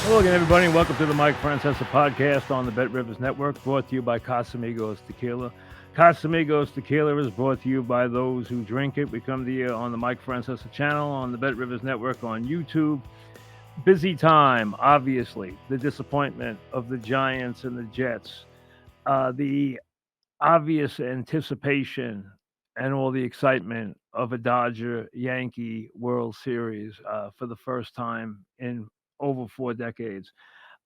Hello again, everybody, and welcome to the Mike Francesa podcast on the Bet Rivers Network, brought to you by Casamigos Tequila. Casamigos Tequila is brought to you by those who drink it. We come to you on the Mike Francesa channel, on the Bet Rivers Network, on YouTube. Busy time, obviously. The disappointment of the Giants and the Jets. The obvious anticipation and all the excitement of a Dodger Yankee World Series for the first time in over 4 decades.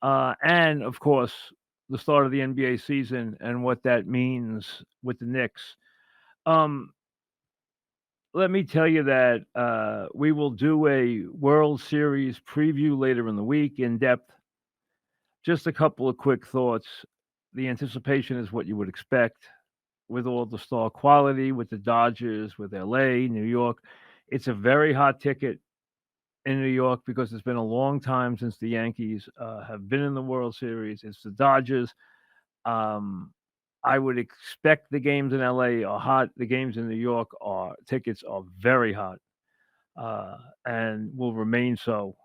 And of course, the start of the NBA season and what that means with the Knicks. Um, Let me tell you that we will do a World Series preview later in the week in depth. Just a couple of quick thoughts. The anticipation is what you would expect with all the star quality, with the Dodgers, with LA, New York. It's a very hot ticket in New York because it's been a long time since the Yankees have been in the World Series. It's the Dodgers. Um, I would expect the games in LA are hot. The games in New York are tickets are very hot and will remain so.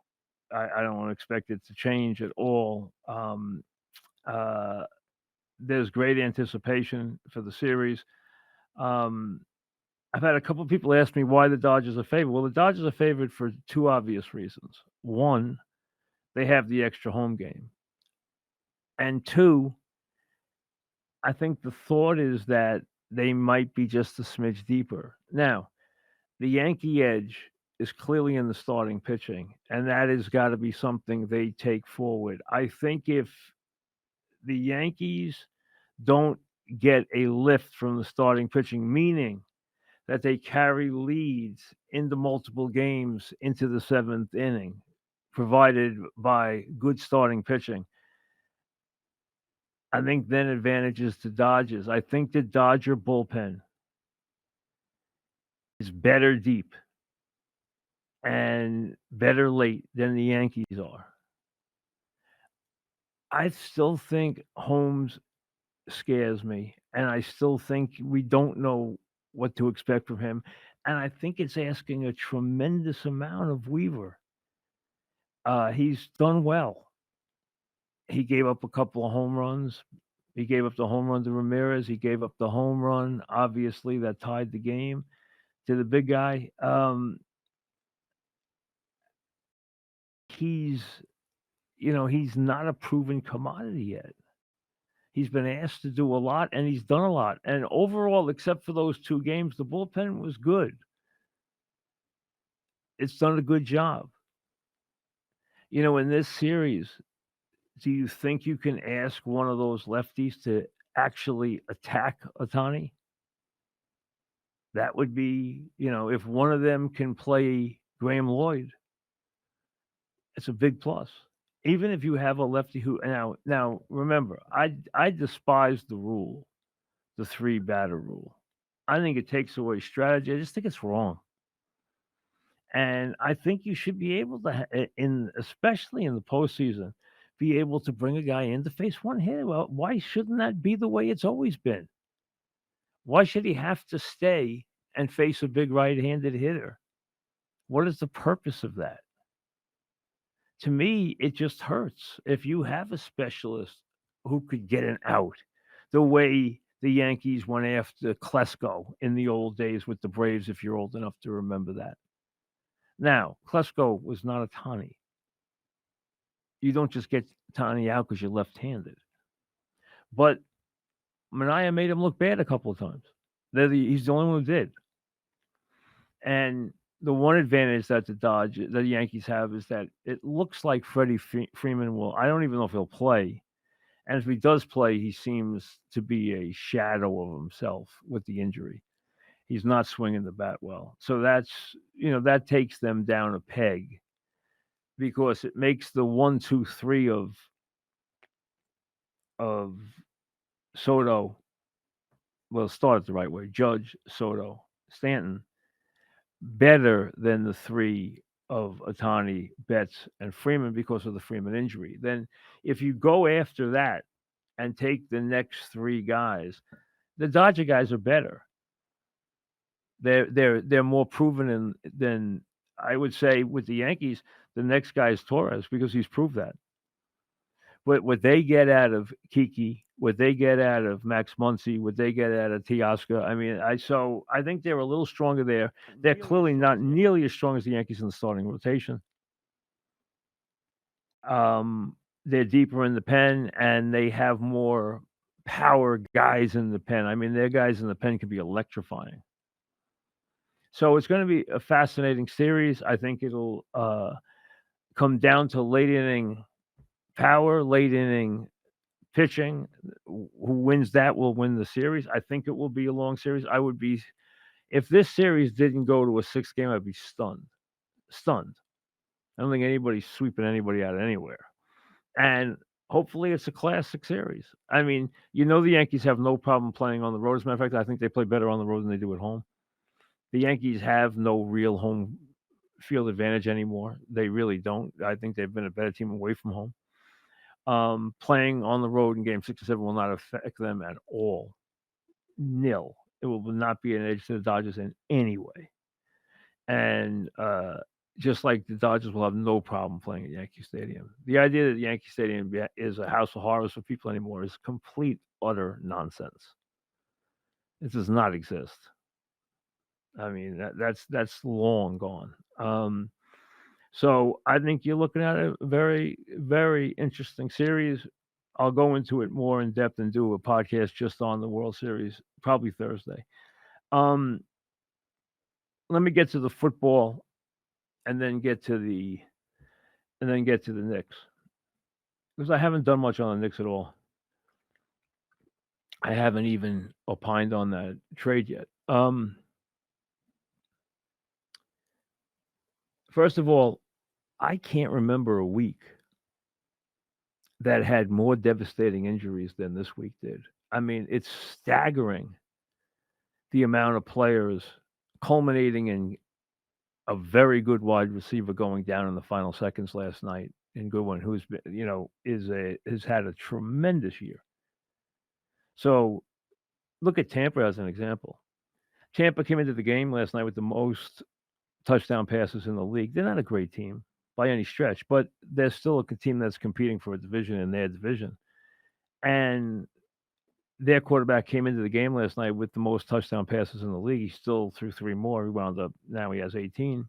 I don't expect it to change at all. Uh, there's great anticipation for the series. Um, I've had a couple of people ask me why the Dodgers are favored. Well, the Dodgers are favored for two obvious reasons. One, they have the extra home game. And two, I think the thought is that they might be just a smidge deeper. Now, the Yankee edge is clearly in the starting pitching, and that has got to be something they take forward. I think if the Yankees don't get a lift from the starting pitching, meaning that they carry leads into multiple games into the seventh inning, provided by good starting pitching, I think then advantages to Dodgers. I think the Dodger bullpen is better deep and better late than the Yankees are. I still think Holmes scares me, and I still think we don't know what to expect from him. And I think it's asking a tremendous amount of Weaver. He's done well. He gave up a couple of home runs. He gave up the home run to Ramirez. He gave up the home run, obviously, that tied the game to the big guy. He's, he's not a proven commodity yet. He's been asked to do a lot, and he's done a lot. And overall, except for those two games, the bullpen was good. It's done a good job. In this series, do you think you can ask one of those lefties to actually attack Otani? That would be, if one of them can play Graham Lloyd, it's a big plus. Even if you have a lefty who now remember, I despise the rule, the three batter rule. I think it takes away strategy. I just think it's wrong. And I think you should be able to, especially in the postseason, be able to bring a guy in to face one hitter. Well, why shouldn't that be the way it's always been? Why should he have to stay and face a big right-handed hitter? What is the purpose of that? To me, it just hurts. If you have a specialist who could get an out, the way the Yankees went after Klesko in the old days with the Braves, if you're old enough to remember that. Now, Klesko was not a Tani. You don't just get Tani out because you're left-handed. But Mania made him look bad a couple of times. He's the only one who did. And the one advantage that the Yankees have is that it looks like Freddie Freeman will. I don't even know if he'll play. And if he does play, he seems to be a shadow of himself with the injury. He's not swinging the bat well. So that takes them down a peg because it makes the 1, 2, 3 of Soto. Well, start it the right way. Judge, Soto, Stanton better than the three of Otani, Betts, and Freeman because of the Freeman injury. Then if you go after that and take the next three guys, the Dodger guys are better. They're more proven than I would say with the Yankees. The next guy is Torres because he's proved that. what they get out of Kiki, what they get out of Max Muncy, what they get out of Teoscar. I mean, I think they're a little stronger there. They're clearly not nearly as strong as the Yankees in the starting rotation. They're deeper in the pen, and they have more power guys in the pen. I mean, their guys in the pen can be electrifying. So it's going to be a fascinating series. I think it'll come down to late inning power, late inning pitching. Who wins that will win the series. I think it will be a long series. I would be, if this series didn't go to a 6 game, I'd be stunned. Stunned. I don't think anybody's sweeping anybody out of anywhere. And hopefully it's a classic series. I mean, the Yankees have no problem playing on the road. As a matter of fact, I think they play better on the road than they do at home. The Yankees have no real home field advantage anymore. They really don't. I think they've been a better team away from home. Playing on the road in Game 6 and 7 will not affect them at all. Nil. It will not be an edge to the Dodgers in any way. And just like the Dodgers will have no problem playing at Yankee Stadium. The idea that Yankee Stadium is a house of horrors for people anymore is complete, utter nonsense. It does not exist. I mean, that's long gone. So I think you're looking at a very, very interesting series. I'll go into it more in depth and do a podcast just on the World Series, probably Thursday. Let me get to the football, and then get to the Knicks, because I haven't done much on the Knicks at all. I haven't even opined on that trade yet. First of all, I can't remember a week that had more devastating injuries than this week did. I mean, it's staggering the amount of players, culminating in a very good wide receiver going down in the final seconds last night in Goodwin, who's been, has had a tremendous year. So look at Tampa as an example. Tampa came into the game last night with the most touchdown passes in the league. They're not a great team by any stretch, but they're still a team that's competing for a division in their division. And their quarterback came into the game last night with the most touchdown passes in the league. He still threw 3 more. He wound up, now he has 18.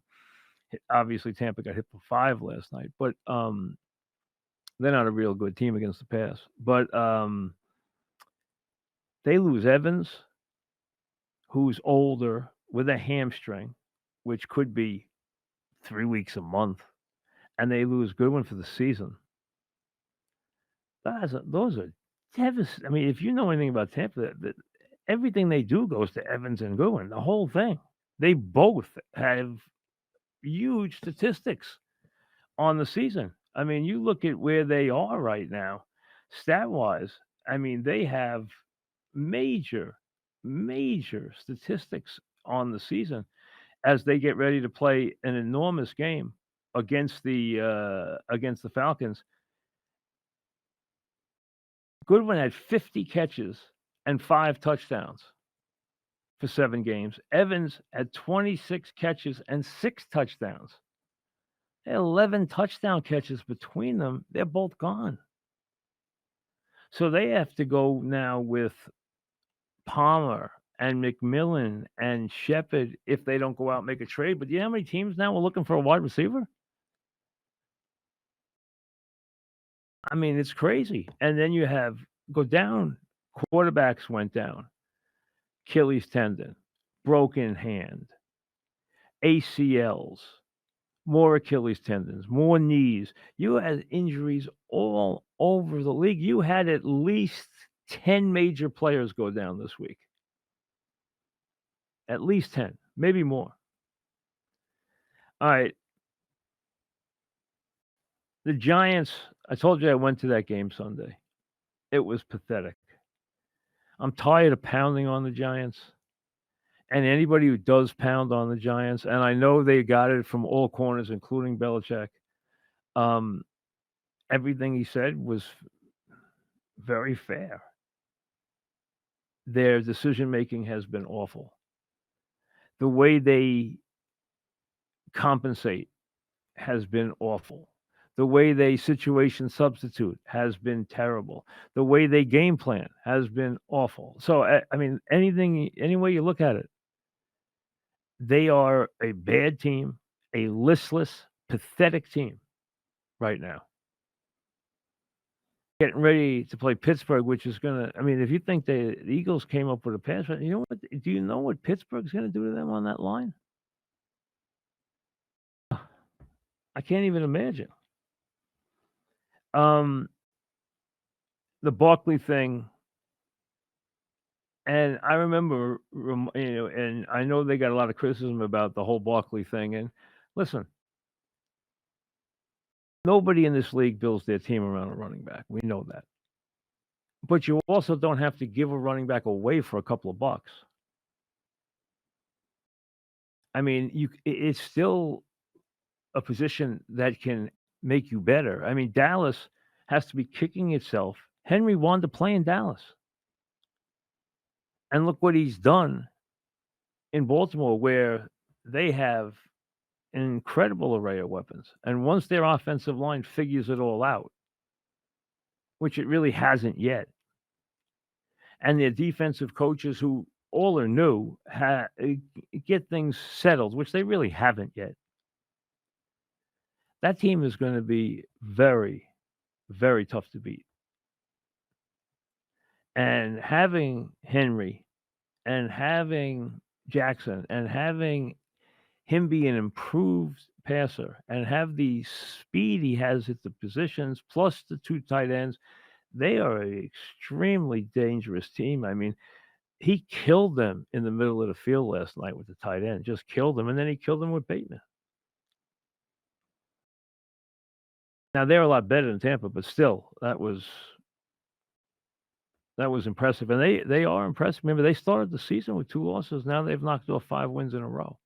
Obviously, Tampa got hit for 5 last night, but they're not a real good team against the pass. But they lose Evans, who's older, with a hamstring, which could be 3 weeks, a month, and they lose Goodwin for the season. Those are devastating. I mean, if you know anything about Tampa, everything they do goes to Evans and Goodwin, the whole thing. They both have huge statistics on the season. I mean, you look at where they are right now, stat-wise. I mean, they have major statistics on the season as they get ready to play an enormous game against the Falcons. Goodwin had 50 catches and 5 touchdowns for 7 games. Evans had 26 catches and 6 touchdowns. They had 11 touchdown catches between them. They're both gone. So they have to go now with Palmer and McMillan and Shepard if they don't go out and make a trade. But do you know how many teams now are looking for a wide receiver? I mean, it's crazy. And then you have go down. Quarterbacks went down. Achilles tendon, broken hand, ACLs, more Achilles tendons, more knees. You had injuries all over the league. You had at least 10 major players go down this week. At least 10, maybe more. All right. The Giants, I told you I went to that game Sunday. It was pathetic. I'm tired of pounding on the Giants. And anybody who does pound on the Giants, and I know they got it from all corners, including Belichick, everything he said was very fair. Their decision-making has been awful. The way they compensate has been awful. The way they situation substitute has been terrible. The way they game plan has been awful. So I mean, any way you look at it, they are a bad team, a listless, pathetic team right now. Getting ready to play Pittsburgh, which is gonna. I mean, if you think the Eagles came up with a pass, you know what? Do you know what Pittsburgh's gonna do to them on that line? I can't even imagine. Um, the Barkley thing, and I remember, and I know they got a lot of criticism about the whole Barkley thing. And listen, nobody in this league builds their team around a running back. We know that. But you also don't have to give a running back away for a couple of bucks. I mean, it's still a position that can make you better. I mean, Dallas has to be kicking itself. Henry wanted to play in Dallas. And look what he's done in Baltimore, where they have an incredible array of weapons. And once their offensive line figures it all out, which it really hasn't yet, and their defensive coaches who all are new get things settled, which they really haven't yet, that team is going to be very, very tough to beat. And having Henry and having Jackson and having him be an improved passer and have the speed he has at the positions plus the two tight ends, they are an extremely dangerous team. I mean, he killed them in the middle of the field last night with the tight end, just killed them, and then he killed them with Bateman. Now they're a lot better than Tampa, but still, that was impressive, and they are impressive. Remember, they started the season with 2 losses. Now they've knocked off 5 wins in a row.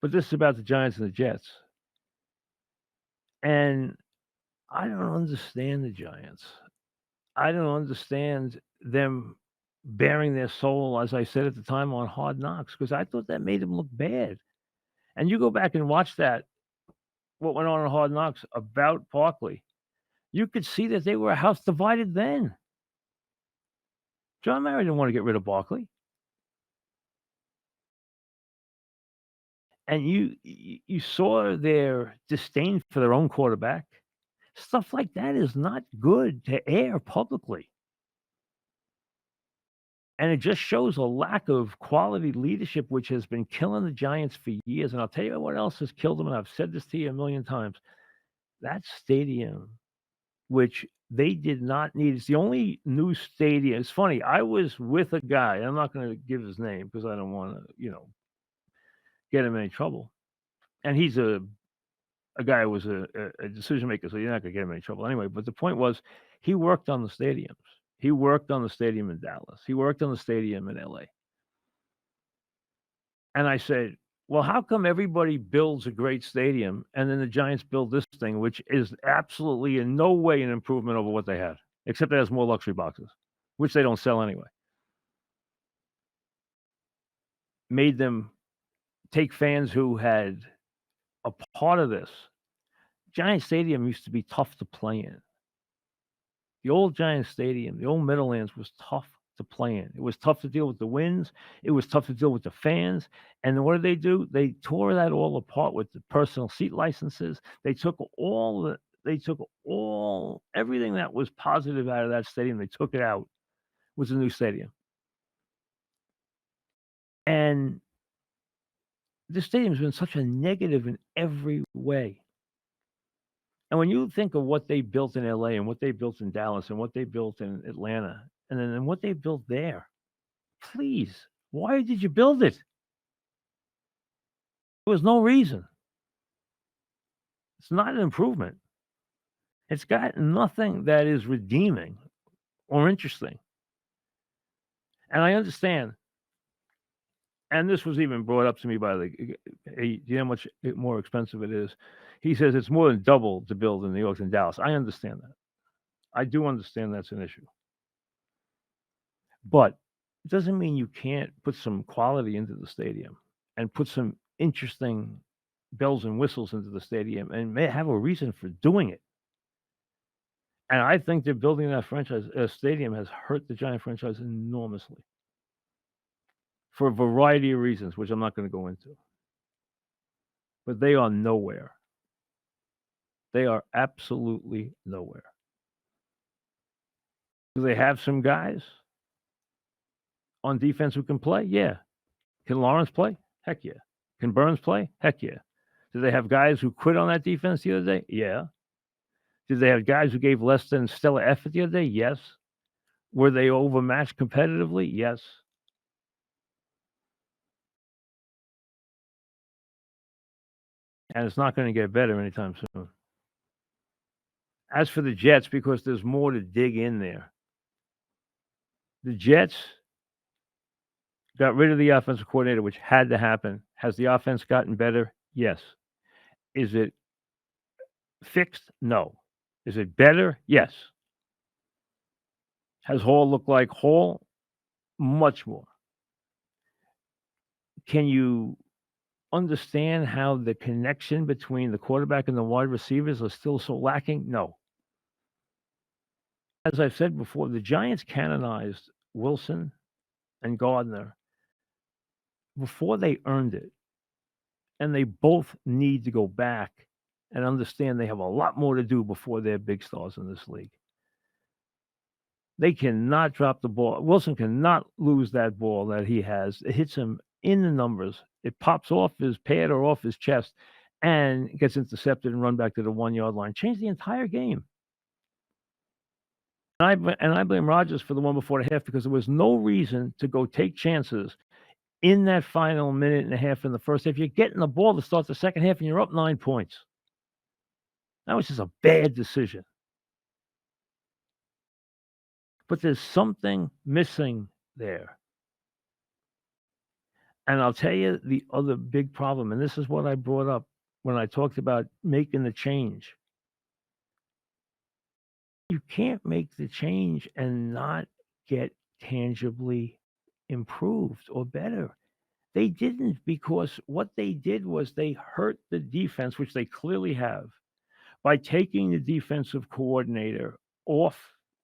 But this is about the Giants and the Jets. And I don't understand the Giants. I don't understand them bearing their soul, as I said at the time, on Hard Knocks, because I thought that made them look bad. And you go back and watch that, what went on in Hard Knocks about Barkley, you could see that they were a house divided then. John Mara didn't want to get rid of Barkley. And you saw their disdain for their own quarterback. Stuff like that is not good to air publicly. And it just shows a lack of quality leadership, which has been killing the Giants for years. And I'll tell you what else has killed them, and I've said this to you a million times. That stadium, which they did not need. It's the only new stadium. It's funny. I was with a guy. I'm not going to give his name because I don't want to, get him in any trouble. And he's a guy who was a decision maker, so you're not going to get him in any trouble anyway. But the point was, he worked on the stadiums. He worked on the stadium in Dallas. He worked on the stadium in LA. And I said, well, how come everybody builds a great stadium and then the Giants build this thing, which is absolutely in no way an improvement over what they had, except it has more luxury boxes, which they don't sell anyway. Made them take fans who had a part of this. Giant Stadium used to be tough to play in. The old Giant Stadium, the old Meadowlands, was tough to play in. It was tough to deal with the winds. It was tough to deal with the fans. And then what did they do? They tore that all apart with the personal seat licenses. They took everything that was positive out of that stadium. They took it out with the new stadium. And this stadium's been such a negative in every way. And when you think of what they built in LA and what they built in Dallas and what they built in Atlanta and then what they built there, please, why did you build it? There was no reason. It's not an improvement. It's got nothing that is redeeming or interesting. And I understand. And this was even brought up to me by do you know how much more expensive it is? He says it's more than double to build in New York than Dallas. I understand that. I do understand that's an issue. But it doesn't mean you can't put some quality into the stadium and put some interesting bells and whistles into the stadium and may have a reason for doing it. And I think they're building that stadium has hurt the Giant franchise enormously for a variety of reasons, which I'm not going to go into. But they are nowhere. They are absolutely nowhere. Do they have some guys on defense who can play? Yeah. Can Lawrence play? Heck yeah. Can Burns play? Heck yeah. Do they have guys who quit on that defense the other day? Yeah. Did they have guys who gave less than stellar effort the other day? Yes. Were they overmatched competitively? Yes. And it's not going to get better anytime soon. As for the Jets, because there's more to dig in there, the Jets got rid of the offensive coordinator, which had to happen. Has the offense gotten better? Yes. Is it fixed? No. Is it better? Yes. Has Hall looked like Hall? Much more. Can you understand how the connection between the quarterback and the wide receivers are still so lacking? No. As I've said before, the Giants canonized Wilson and Gardner before they earned it. And they both need to go back and understand they have a lot more to do before they're big stars in this league. They cannot drop the ball. Wilson cannot lose that ball that he has. It hits him in the numbers. It pops off his pad or off his chest and gets intercepted and run back to the 1 yard line. Change the entire game. And I blame Rodgers for the one before the half because there was no reason to go take chances in that final minute and a half in the first half. You're getting the ball to start the second half and you're up 9 points. That was just a bad decision. But there's something missing there. And I'll tell you the other big problem, and this is what I brought up when I talked about making the change. You can't make the change and not get tangibly improved or better. They didn't, because what they did was they hurt the defense, which they clearly have, by taking the defensive coordinator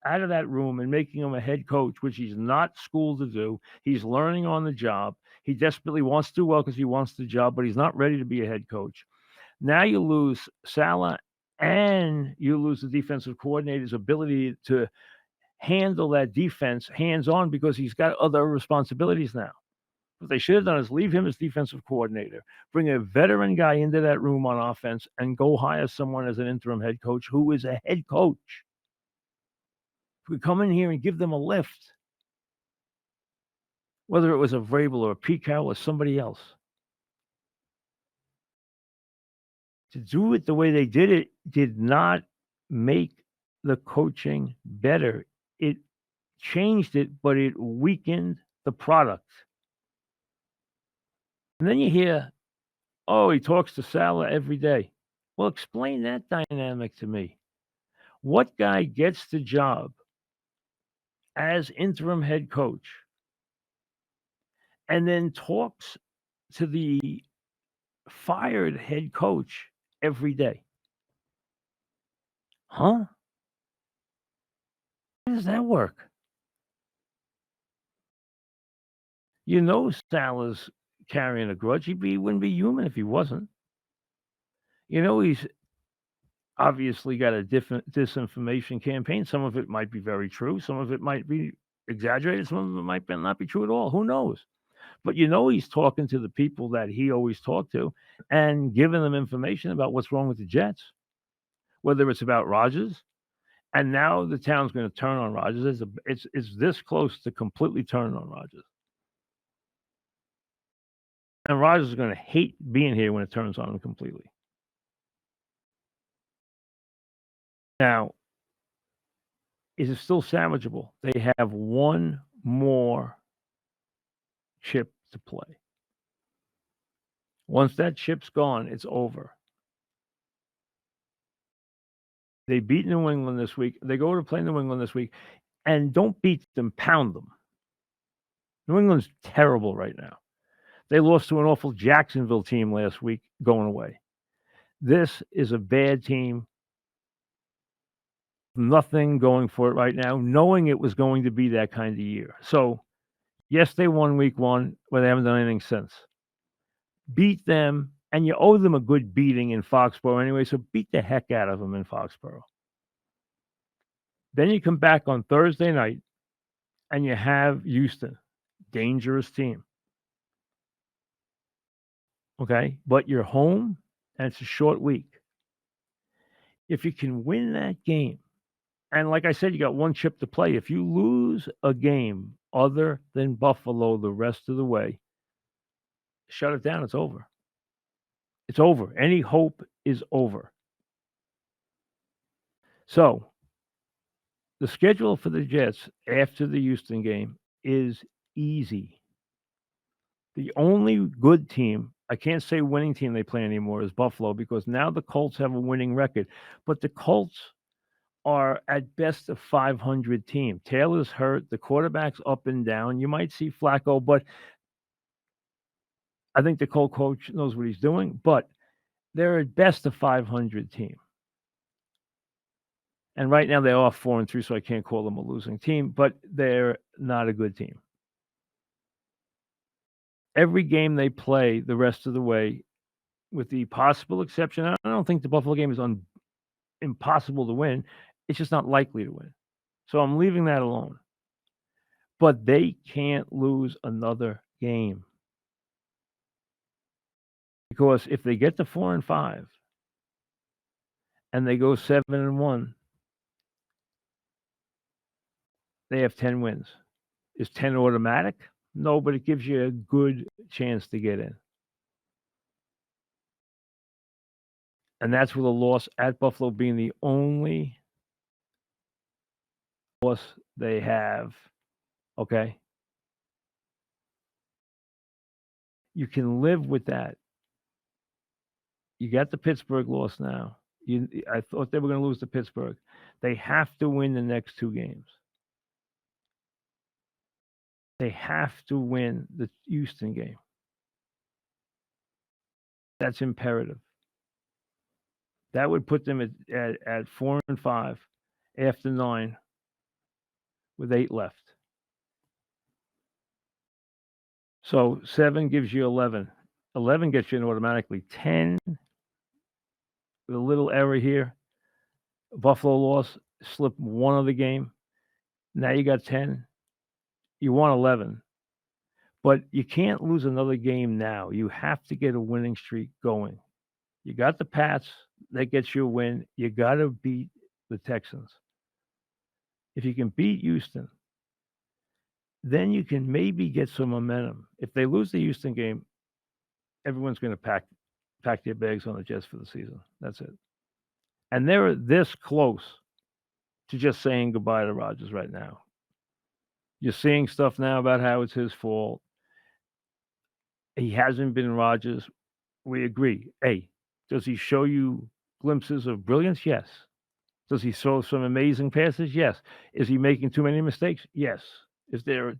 out of that room and making him a head coach, which he's not schooled to do. He's learning on the job. He desperately wants to do well because he wants the job, but he's not ready to be a head coach. Now you lose Saleh and you lose the defensive coordinator's ability to handle that defense hands-on because he's got other responsibilities now. What they should have done is leave him as defensive coordinator, bring a veteran guy into that room on offense, and go hire someone as an interim head coach who is a head coach. Who could come in here and give them a lift, whether it was a Vrabel or a Pete Carroll or somebody else. To do it the way they did it did not make the coaching better. It changed it, but it weakened the product. And then you hear, oh, he talks to Saleh every day. Well, explain that dynamic to me. What guy gets the job as interim head coach and then talks to the fired head coach every day? Huh? How does that work? You know Saleh's carrying a grudge. He wouldn't be human if he wasn't. You know he's obviously got a different disinformation campaign. Some of it might be very true. Some of it might be exaggerated. Some of it might not be true at all. Who knows? But you know he's talking to the people that he always talked to and giving them information about what's wrong with the Jets, whether it's about Rodgers. And now the town's going to turn on Rodgers. It's this close to completely turning on Rodgers. And Rodgers is going to hate being here when it turns on him completely. Now, is it still salvageable? They have one more chip to play. Once that chip's gone, it's over. They beat New England this week. They go to play New England this week. And don't beat them, pound them. New England's terrible right now. They lost to an awful Jacksonville team last week going away. This is a bad team. Nothing going for it right now, knowing it was going to be that kind of year. So, yes, they won week one, but they haven't done anything since. Beat them, and you owe them a good beating in Foxborough anyway, so beat the heck out of them in Foxborough. Then you come back on Thursday night, and you have Houston, dangerous team. Okay, but you're home, and it's a short week. If you can win that game, and like I said, you got one chip to play. If you lose a game other than Buffalo the rest of the way, shut it down. It's over. It's over. Any hope is over. So, the schedule for the Jets after the Houston game is easy. The only good team, I can't say winning team they play anymore, is Buffalo because now the Colts have a winning record. But the Colts are at best a 500 team. Taylor's hurt. The quarterback's up and down. You might see Flacco, but I think the Colt coach knows what he's doing. But they're at best a 500 team. And right now they are 4-3, so I can't call them a losing team, but they're not a good team. Every game they play the rest of the way, with the possible exception, I don't think the Buffalo game is impossible to win. It's just not likely to win. So I'm leaving that alone. But they can't lose another game. Because if they get to 4-5 and they go 7-1, they have 10 wins. Is 10 automatic? No, but it gives you a good chance to get in. And that's with a loss at Buffalo being the only loss they have. Okay? You can live with that. You got the Pittsburgh loss now. I thought they were going to lose to Pittsburgh. They have to win the next two games. They have to win the Houston game. That's imperative. That would put them at 4-5 after 9 with 8 left. So 7 gives you 11. 11 gets you in automatically. 10 with a little error here. Buffalo loss, slip one of the game. Now you got 10. You want 11. But you can't lose another game now. You have to get a winning streak going. You got the Pats. That gets you a win. You got to beat the Texans. If you can beat Houston, then you can maybe get some momentum. If they lose the Houston game, everyone's going to pack their bags on the Jets for the season. That's it. And they're this close to just saying goodbye to Rodgers right now. You're seeing stuff now about how it's his fault. He hasn't been Rodgers. We agree. Hey, does he show you glimpses of brilliance? Yes. Does he throw some amazing passes? Yes. Is he making too many mistakes? Yes. Is there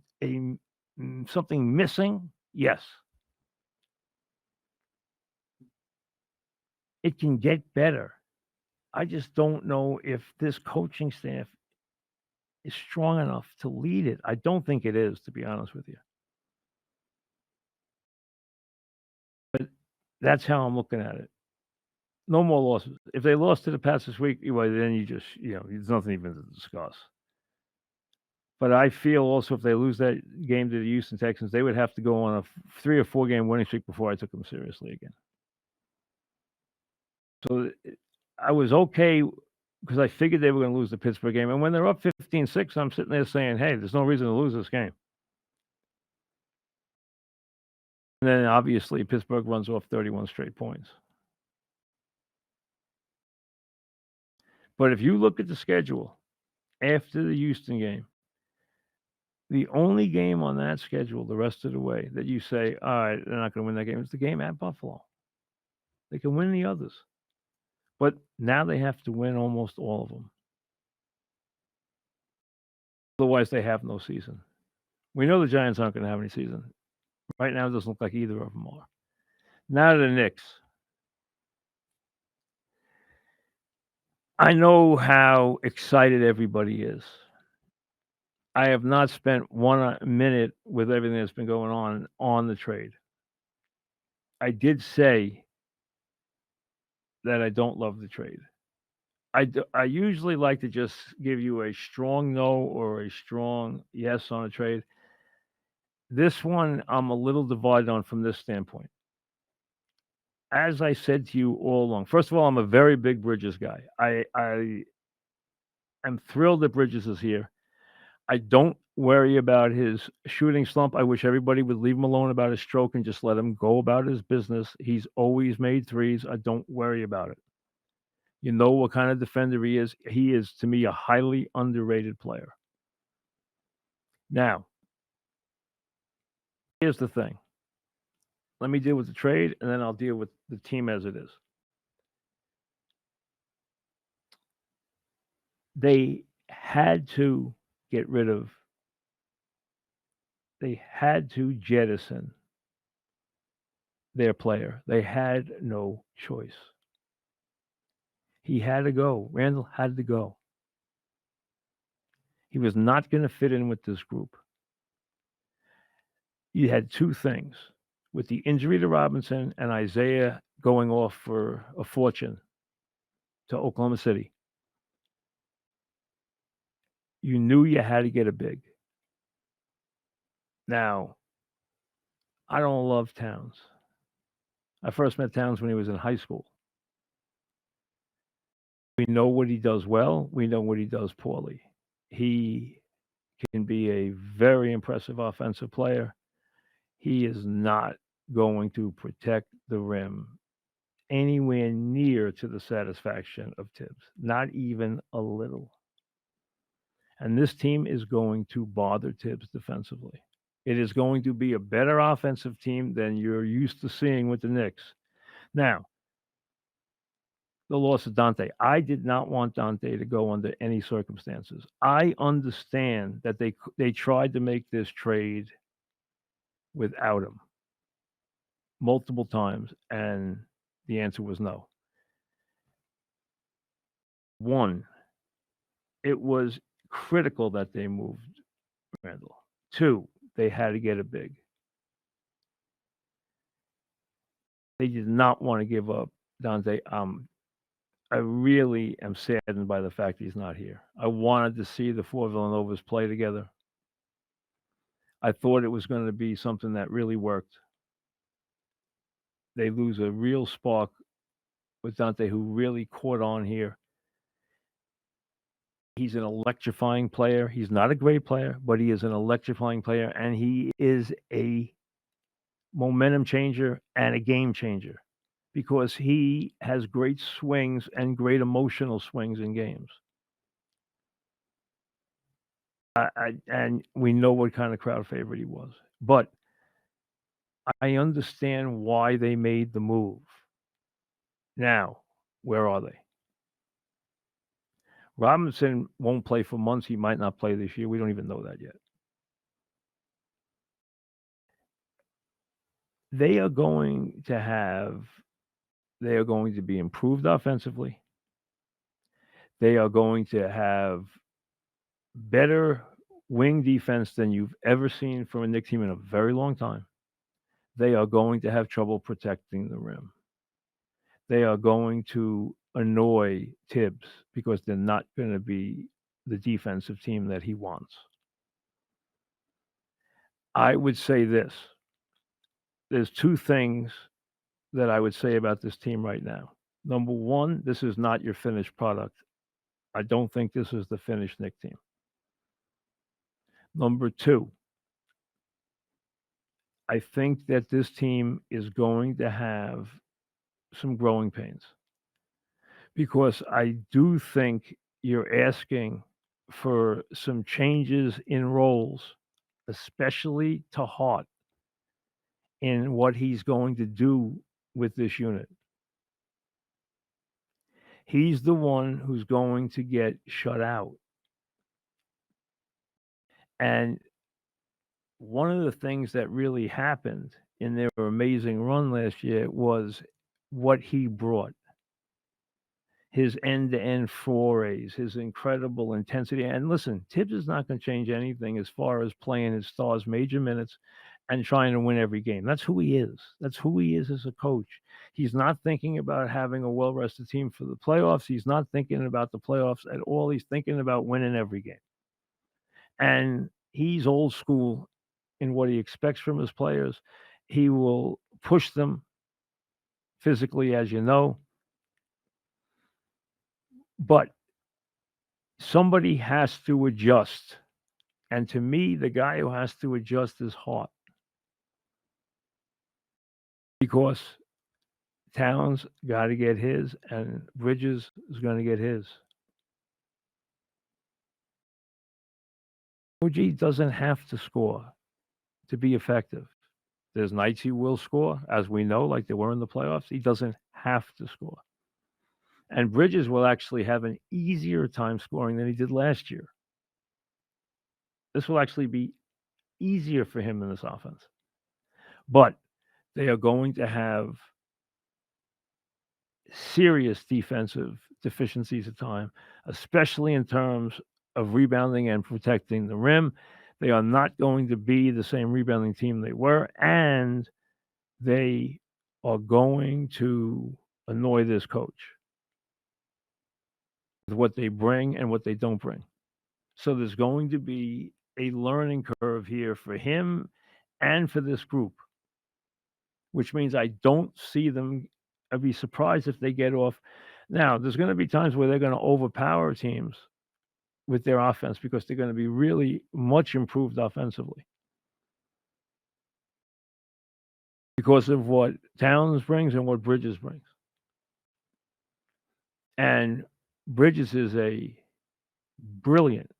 something missing? Yes. It can get better. I just don't know if this coaching staff is strong enough to lead it. I don't think it is, to be honest with you. But that's how I'm looking at it. No more losses. If they lost to the Pats this week, well, then you just, there's nothing even to discuss. But I feel also if they lose that game to the Houston Texans, they would have to go on a 3 or 4 game winning streak before I took them seriously again. So I was okay because I figured they were going to lose the Pittsburgh game. And when they're up 15-6, I'm sitting there saying, hey, there's no reason to lose this game. And then obviously Pittsburgh runs off 31 straight points. But if you look at the schedule after the Houston game, the only game on that schedule the rest of the way that you say, all right, they're not going to win that game, is the game at Buffalo. They can win the others. But now they have to win almost all of them. Otherwise, they have no season. We know the Giants aren't going to have any season. Right now, it doesn't look like either of them are. Now to the Knicks. I know how excited everybody is. I have not spent one minute with everything that's been going on the trade. I did say that I don't love the trade. I usually like to just give you a strong no or a strong yes on a trade. This one, I'm a little divided on from this standpoint. As I said to you all along, first of all, I'm a very big Bridges guy. I am thrilled that Bridges is here. I don't worry about his shooting slump. I wish everybody would leave him alone about his stroke and just let him go about his business. He's always made threes. I don't worry about it. You know what kind of defender he is. He is, to me, a highly underrated player. Now, here's the thing. Let me deal with the trade, and then I'll deal with the team as it is. They had to get rid of, they had to jettison their player. They had no choice. He had to go. Randle had to go. He was not going to fit in with this group. You had two things with the injury to Robinson and Isaiah going off for a fortune to Oklahoma City. You knew you had to get a big. Now, I don't love Towns. I first met Towns when he was in high school. We know what he does well. We know what he does poorly. He can be a very impressive offensive player. He is not going to protect the rim anywhere near to the satisfaction of Tibbs, not even a little. And this team is going to bother Tibbs defensively. It is going to be a better offensive team than you're used to seeing with the Knicks. Now, the loss of Dante. I did not want Dante to go under any circumstances. I understand that they tried to make this trade without him multiple times, and the answer was no. One, it was critical that they moved Randall. Two, they had to get a big. They did not want to give up Dante. I really am saddened by the fact he's not here. I wanted to see the four Villanovas play together. I thought it was going to be something that really worked. They lose a real spark with Dante, who really caught on here. He's an electrifying player. He's not a great player, but he is an electrifying player, and he is a momentum changer and a game changer because he has great swings and great emotional swings in games. And we know what kind of crowd favorite he was. But I understand why they made the move. Now, where are they? Robinson won't play for months. He might not play this year. We don't even know that yet. They are going to be improved offensively. They are going to have better wing defense than you've ever seen from a Knicks team in a very long time. They are going to have trouble protecting the rim. They are going to annoy Tibbs because they're not going to be the defensive team that he wants. I would say this. There's two things that I would say about this team right now. Number one, this is not your finished product. I don't think this is the finished Knicks team. Number two, I think that this team is going to have some growing pains because I do think you're asking for some changes in roles, especially to Hart, in what he's going to do with this unit. He's the one who's going to get shut out. And one of the things that really happened in their amazing run last year was what he brought. His end-to-end forays, his incredible intensity. And listen, Tibbs is not going to change anything as far as playing his stars major minutes and trying to win every game. That's who he is. That's who he is as a coach. He's not thinking about having a well-rested team for the playoffs. He's not thinking about the playoffs at all. He's thinking about winning every game. And he's old school in what he expects from his players. He will push them physically, as you know, but somebody has to adjust. And to me, the guy who has to adjust is Hart because Towns got to get his and Bridges is going to get his. OG doesn't have to score to be effective. There's nights he will score, as we know, like they were in the playoffs. He doesn't have to score. And Bridges will actually have an easier time scoring than he did last year. This will actually be easier for him in this offense. But they are going to have serious defensive deficiencies at time, especially in terms of rebounding and protecting the rim. They are not going to be the same rebounding team they were, and they are going to annoy this coach with what they bring and what they don't bring. So there's going to be a learning curve here for him and for this group, which means I don't see them. I'd be surprised if they get off. Now, there's going to be times where they're going to overpower teams with their offense because they're going to be really much improved offensively because of what Towns brings and what Bridges brings. And Bridges is a brilliant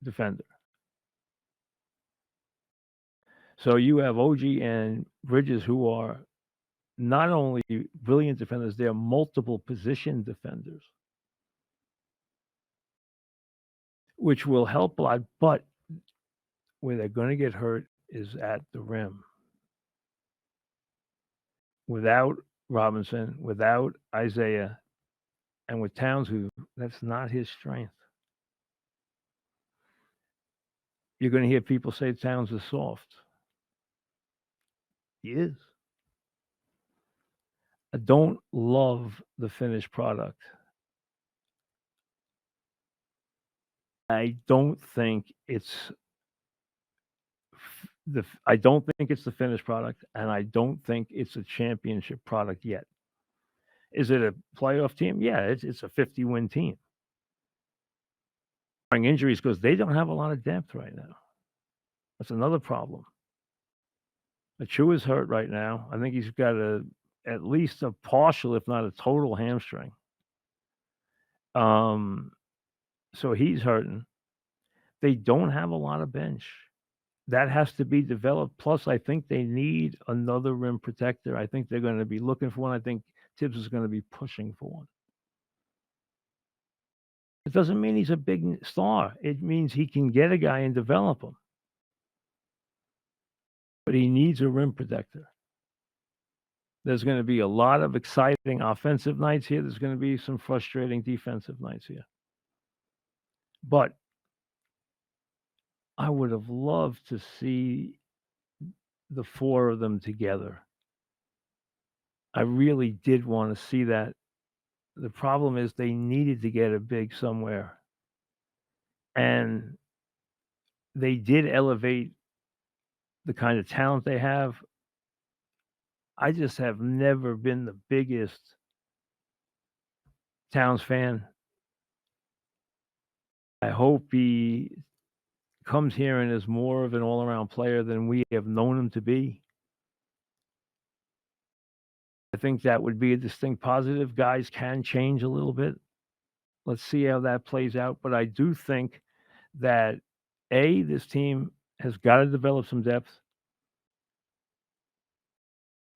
defender. So you have OG and Bridges who are not only brilliant defenders, they're multiple position defenders, which will help a lot. But where they're going to get hurt is at the rim. Without Robinson, without Isaiah, and with Towns, who that's not his strength. You're going to hear people say Towns is soft. He is. I don't love the finished product. I don't think it's the finished product, and I don't think it's a championship product yet. Is it a playoff team? Yeah, it's a 50-win team. Injuries because they don't have a lot of depth right now. That's another problem. Achua is hurt right now. I think he's got at least a partial, if not a total hamstring. So he's hurting. They don't have a lot of bench. That has to be developed. Plus, I think they need another rim protector. I think they're going to be looking for one. I think Tibbs is going to be pushing for one. It doesn't mean he's a big star. It means he can get a guy and develop him. But he needs a rim protector. There's going to be a lot of exciting offensive nights here. There's going to be some frustrating defensive nights here. But I would have loved to see the four of them together. I really did want to see that. The problem is they needed to get a big somewhere. And they did elevate the kind of talent they have. I just have never been the biggest Towns fan. I hope he comes here and is more of an all-around player than we have known him to be. I think that would be a distinct positive. Guys can change a little bit. Let's see how that plays out. But I do think that, A, this team has got to develop some depth.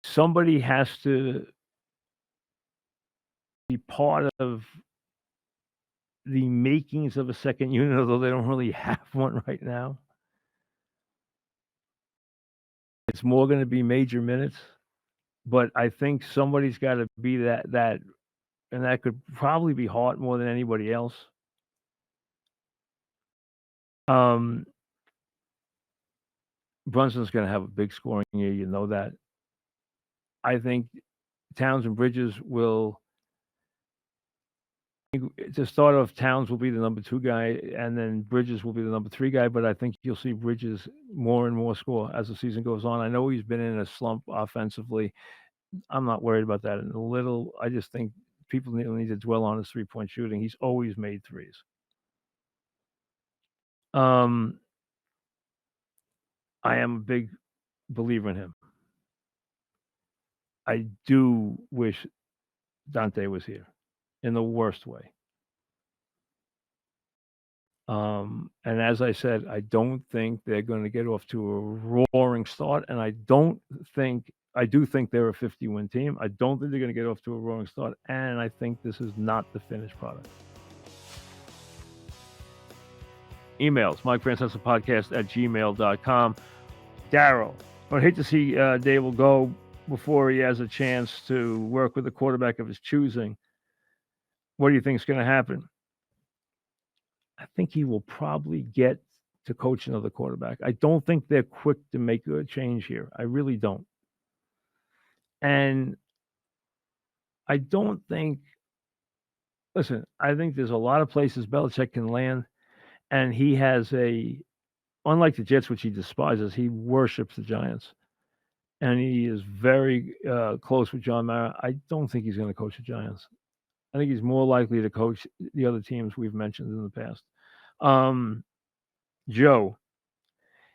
Somebody has to be part of the makings of a second unit, although they don't really have one right now. It's more going to be major minutes, but I think somebody's got to be that, and that could probably be Hart more than anybody else. Um, Brunson's going to have a big scoring year. You know that. I think Towns and Bridges will. To start off, Towns will be the number 2 guy, and then Bridges will be the number 3 guy. But I think you'll see Bridges more and more score as the season goes on. I know he's been in a slump offensively. I'm not worried about that in a little. I just think people need to dwell on his 3-point shooting. He's always made threes. I am a big believer in him. I do wish Dante was here in the worst way. And as I said, I don't think they're going to get off to a roaring start. And I do think they're a 50-win team. I don't think they're going to get off to a roaring start. And I think this is not the finished product. Emails, MikeFrancesapodcast@gmail.com. Daryl, I'd hate to see Dable go before he has a chance to work with a quarterback of his choosing. What do you think is going to happen? I think he will probably get to coach another quarterback. I don't think they're quick to make a change here. I really don't. And I don't think, listen, I think there's a lot of places Belichick can land, and he has unlike the Jets, which he despises, he worships the Giants. And he is very close with John Mara. I don't think he's going to coach the Giants. I think he's more likely to coach the other teams we've mentioned in the past. Joe,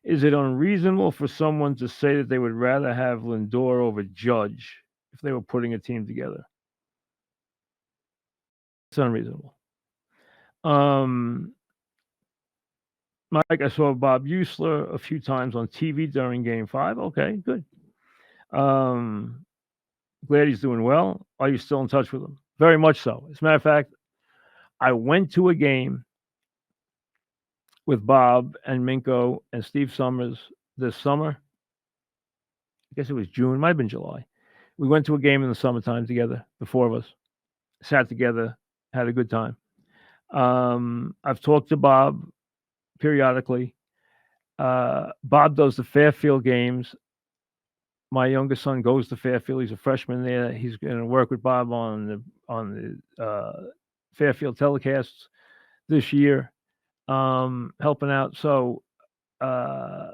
is it unreasonable for someone to say that they would rather have Lindor over Judge if they were putting a team together? It's unreasonable. Mike, I saw Bob Usler a few times on TV during Game 5. Okay, good. Glad he's doing well. Are you still in touch with him? Very much so. As a matter of fact, I went to a game with Bob and Minko and Steve Summers this summer. I guess it was June, might have been July. We went to a game in the summertime together, the 4 of us, sat together, had a good time. I've talked to Bob periodically. Bob does the Fairfield games. My youngest son goes to Fairfield. He's a freshman there. He's going to work with Bob on the Fairfield telecasts this year, helping out. So I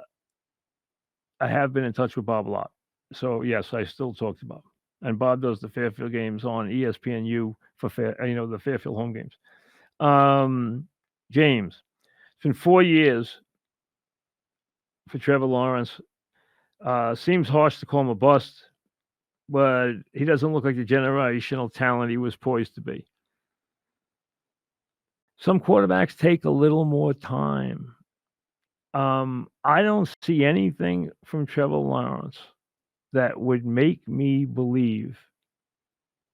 have been in touch with Bob a lot. So yes, I still talk to Bob. And Bob does the Fairfield games on ESPNU for the Fairfield home games. James, it's been 4 years for Trevor Lawrence. Seems harsh to call him a bust, but he doesn't look like the generational talent he was poised to be. Some quarterbacks take a little more time. I don't see anything from Trevor Lawrence that would make me believe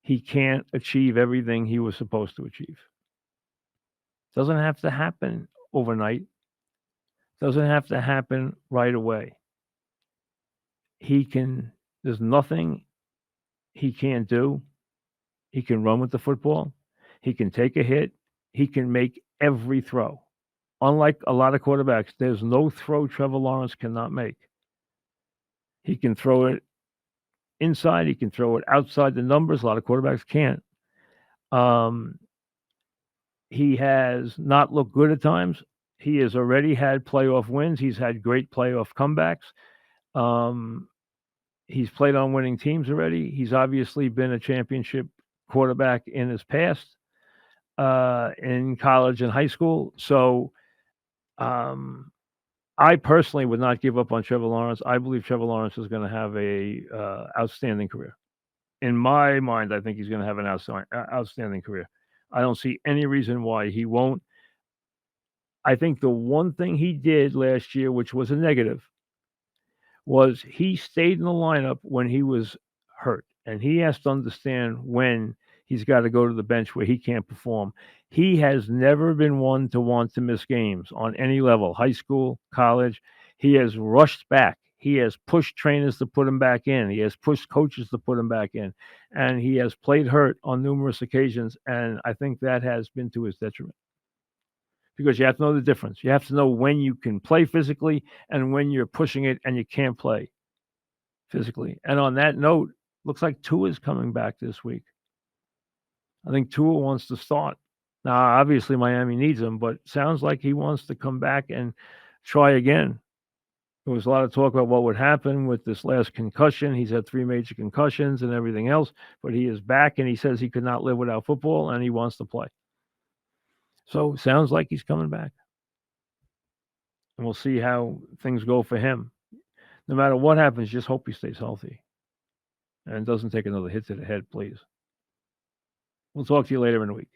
he can't achieve everything he was supposed to achieve. Doesn't have to happen overnight. Doesn't have to happen right away. There's nothing he can't do. He can run with the football. He can take a hit. He can make every throw. Unlike a lot of quarterbacks, there's no throw Trevor Lawrence cannot make. He can throw it inside. He can throw it outside the numbers. A lot of quarterbacks can't. He has not looked good at times. He has already had playoff wins. He's had great playoff comebacks. He's played on winning teams already. He's obviously been a championship quarterback in his past, in college and high school. So I personally would not give up on Trevor Lawrence. I believe Trevor Lawrence is going to have a outstanding career. In my mind, I think he's going to have an outstanding career. I don't see any reason why he won't. I think the one thing he did last year, which was a negative, was he stayed in the lineup when he was hurt. And he has to understand when he's got to go to the bench where he can't perform. He has never been one to want to miss games on any level, high school, college. He has rushed back. he has pushed trainers to put him back in. He has pushed coaches to put him back in, and he has played hurt on numerous occasions. And I think that has been to his detriment because you have to know the difference. You have to know when you can play physically and when you're pushing it and you can't play physically. And on that note, looks like Tua is coming back this week. I think Tua wants to start. Now, obviously, Miami needs him, but sounds like he wants to come back and try again. There was a lot of talk about what would happen with this last concussion. He's had 3 major concussions and everything else, but he is back, and he says he could not live without football, and he wants to play. So sounds like he's coming back. And we'll see how things go for him. No matter what happens, just hope he stays healthy and doesn't take another hit to the head, please. We'll talk to you later in the week.